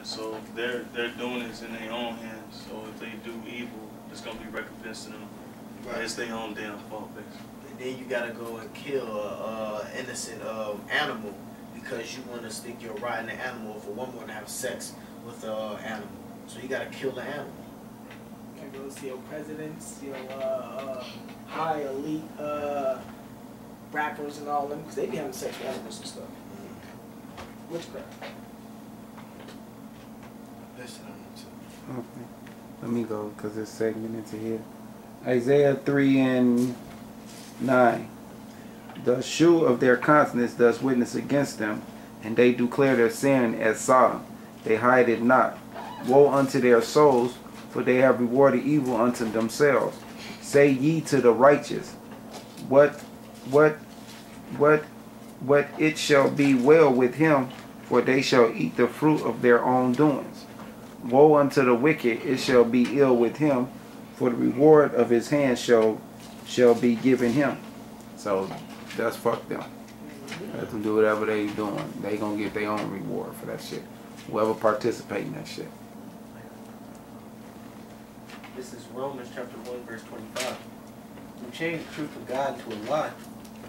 So they're doing this in their own hands. So if they do evil, it's gonna be recompense to them. Right. It's their own damn fault, basically. And then you gotta go and kill a innocent animal because you want to stick your rotten animal for one more to have sex with an animal. So you gotta kill the animal. You gotta go see your presidents, your high elite rappers and all them, because they be having sex with animals and stuff. Witchcraft. Okay. Let me go because this segment into here. Isaiah 3:9. The shew of their conscience does witness against them, and they declare their sin as Sodom. They hide it not. Woe unto their souls, for they have rewarded evil unto themselves. Say ye to the righteous, what it shall be well with him, for they shall eat the fruit of their own doings. Woe unto the wicked, it shall be ill with him, for the reward of his hands shall be given him. So that's fuck them. Let them do whatever they doing. They gonna get their own reward for that shit. Whoever participate in that shit. This is Romans chapter 1 verse 25. You change the truth of God into a lie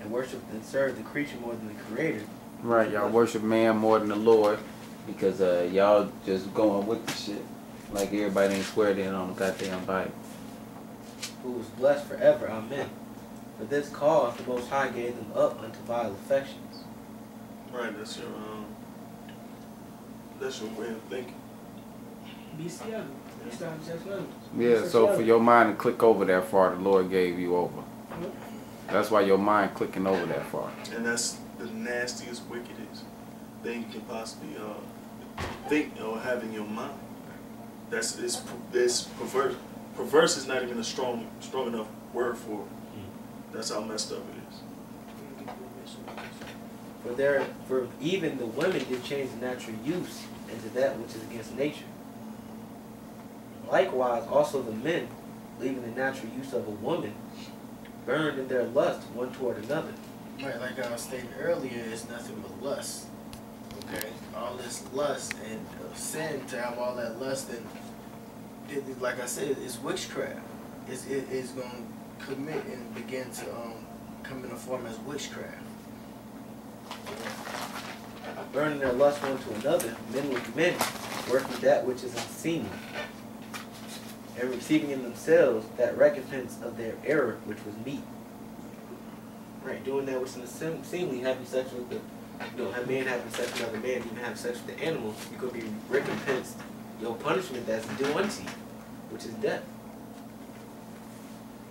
and worship and serve the creature more than the creator. Right, y'all worship man more than the Lord because y'all just going with the shit. Like everybody ain't squared in on the goddamn Bible. Who is blessed forever, amen. For this cause the Most High gave them up unto vile affections. Right, that's your way of thinking. BCL. Yeah, so for your mind to click over that far, the Lord gave you over. That's why your mind clicking over that far. And that's the nastiest, wickedest thing you can possibly think or have in your mind. It's perverse. Perverse is not even a strong enough word for it. That's how messed up it is. For even the women did change the natural use into that which is against nature. Likewise, also the men, leaving the natural use of a woman, burned in their lust one toward another. Right, like I stated earlier, it's nothing but lust. Okay, all this lust and sin, to have all that lust, and like I said, it's witchcraft. It's going to commit and begin to come in a form as witchcraft. Burning their lust one to another, men with men, working that which is unseemly, and receiving in themselves that recompense of their error which was meat. Right, doing that which is unseemly, having sex with the, have man having sex with another man, even having sex with the animal, you could be recompensed your punishment that's due unto you, which is death.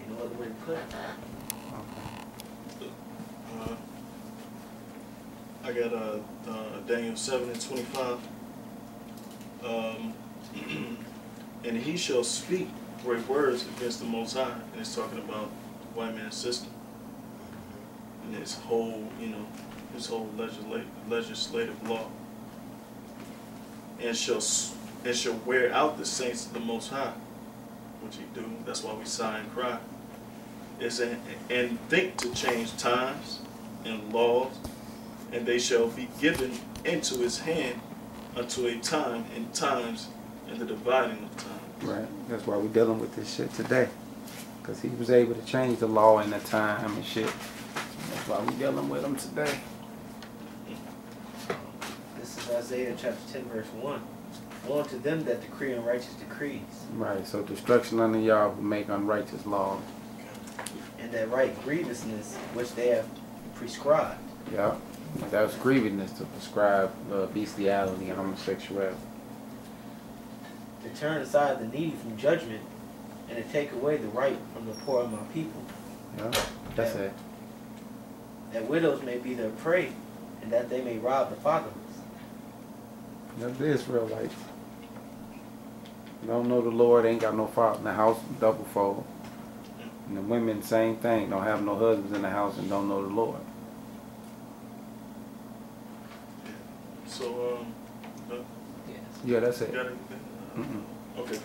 Ain't no other way to put it. I got Daniel 7:25. And he shall speak great words against the Most High, and it's talking about the white man's system and his whole, his whole legislative law, and shall wear out the saints of the Most High, which he do. That's why we sigh and cry. And think to change times and laws, and they shall be given into his hand unto a time and times and the dividing of time. Right. That's why we're dealing with this shit today. Because he was able to change the law in the time and shit. That's why we're dealing with him today. This is Isaiah chapter 10 verse 1. Woe unto them that decree unrighteous decrees. Right. So destruction unto y'all who make unrighteous laws. And that right grievousness which they have prescribed. Yeah. That was grievousness to prescribe bestiality and homosexuality. To turn aside the needy from judgment, and to take away the right from the poor of my people. Yeah, that's it. That widows may be their prey, and that they may rob the fatherless. That's the Israelites. Don't know the Lord, ain't got no father in the house, double fold. And the women, same thing, don't have no husbands in the house and don't know the Lord. So, yeah, that's it. Got anything? Okay.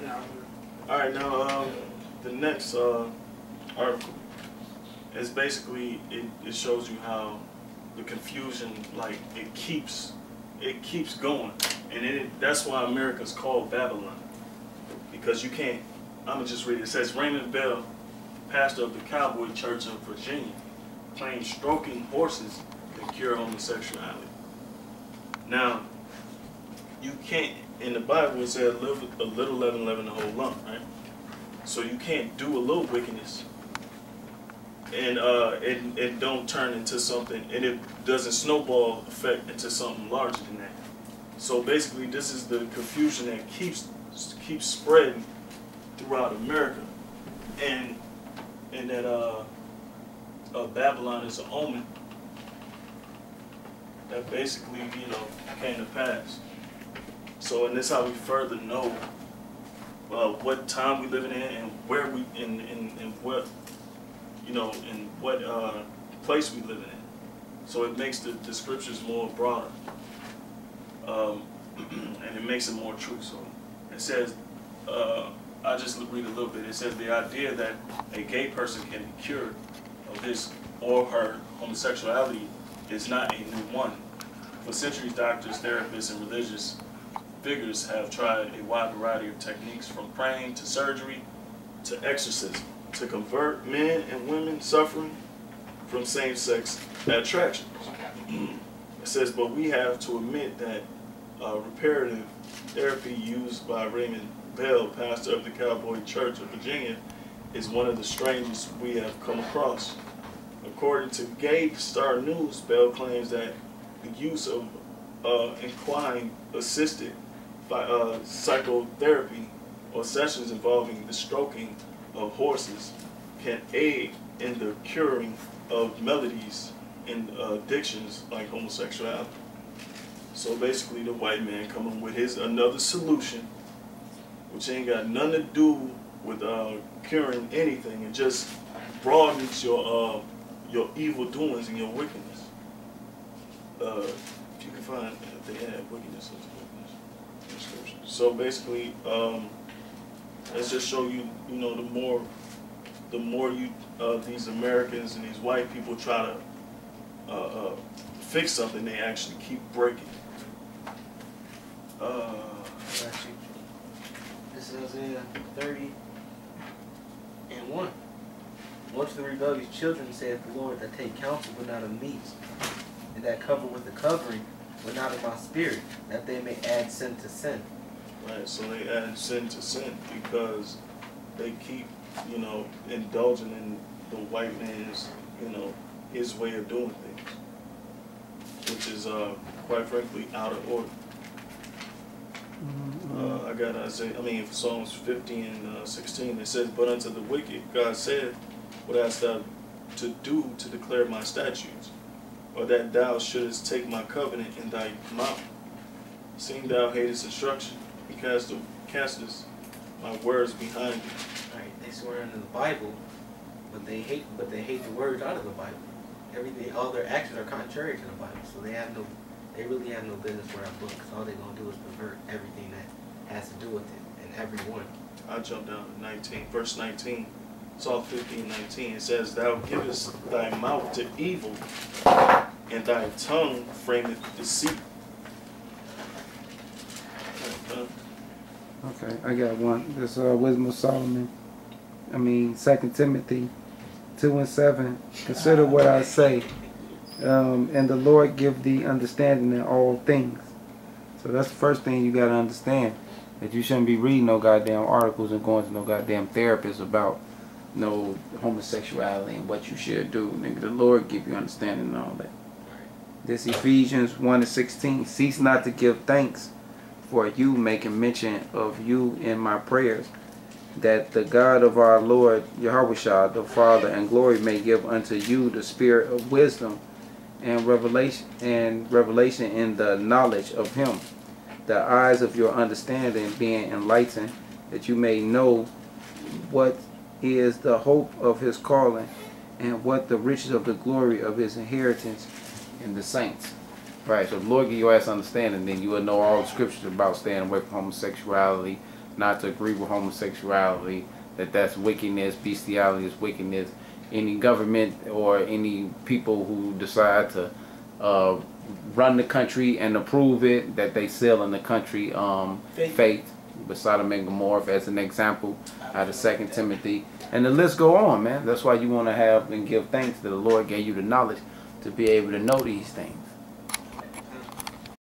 All right. Now, the next article is basically it shows you how the confusion, like it keeps it keeps going, and that's why America's called Babylon, because you can't. I'm gonna just read it. It says Raymond Bell, pastor of the Cowboy Church of Virginia, claims stroking horses can cure homosexuality. Now, you can't. In the Bible, it says a little leaven leaven the whole lump, right? So you can't do a little wickedness and it don't turn into something, and it doesn't snowball effect into something larger than that. So basically, this is the confusion that keeps spreading throughout America, and that Babylon is an omen that basically, you know, came to pass. So, and this is how we further know what time we living in and where we in what, you know, in what place we living in. So it makes the scriptures more broader, and it makes it more true. So it says, I just read a little bit. It says the idea that a gay person can be cured of his or her homosexuality is not a new one. For centuries, doctors, therapists, and religious figures have tried a wide variety of techniques, from praying to surgery to exorcism, to convert men and women suffering from same-sex attractions. It says, but we have to admit that reparative therapy used by Raymond Bell, pastor of the Cowboy Church of Virginia, is one of the strangest we have come across. According to Gay Star News, Bell claims that the use of equine assisted by psychotherapy or sessions involving the stroking of horses can aid in the curing of maladies and addictions like homosexuality. So basically, the white man coming with another solution, which ain't got nothing to do with curing anything, and just broadens your evil doings and your wickedness. If you can find, they have wickedness in scripture. So basically, let's just show you, you know, the more you these Americans and these white people try to fix something, they actually keep breaking. This is Isaiah 30 and 1. Woe to the rebellious children, saith the Lord, that take counsel but not of me, and that cover with the covering but not of my spirit, that they may add sin to sin. Right, so they add sin to sin because they keep, you know, indulging in the white man's, you know, his way of doing things, which is quite frankly out of order. I got Psalms 50 and 16. It says, but unto the wicked God said, what hast thou to do to declare my statutes, or that thou shouldest take my covenant in thy mouth? Seeing thou hatest instruction, and castest my words behind thee. Right, they swear under the Bible, but they hate the words out of the Bible. Everything, all their actions are contrary to the Bible, so they really have no business wearing a book. Because all they're gonna do is pervert everything that has to do with it, and everyone. I jump down to 19, verse 19. Psalm 15:19. It says, thou givest thy mouth to evil, and thy tongue frameth deceit. Okay, I got one. This Wisdom of Solomon. 2 Timothy 2 and 7. Consider what I say, and the Lord give thee understanding in all things. So that's the first thing you got to understand, that you shouldn't be reading no goddamn articles and going to no goddamn therapist about no homosexuality and what you should do. Nigga, the Lord give you understanding and all that. This Ephesians 1 and 16. Cease not to give thanks for you, making mention of you in my prayers, that the God of our Lord Yahushua, the Father and glory, may give unto you the spirit of wisdom and revelation in the knowledge of him, the eyes of your understanding being enlightened, that you may know what is the hope of his calling, and what the riches of the glory of his inheritance in the saints. Right, so the Lord give your ass understanding, then you will know all the scriptures about staying away from homosexuality, not to agree with homosexuality, that's wickedness, bestiality is wickedness. Any government or any people who decide to run the country and approve it, that they sell in the country faith, with Sodom and Gomorrah as an example out of 2 Timothy. And the list go on, man. That's why you want to have and give thanks that the Lord gave you the knowledge to be able to know these things.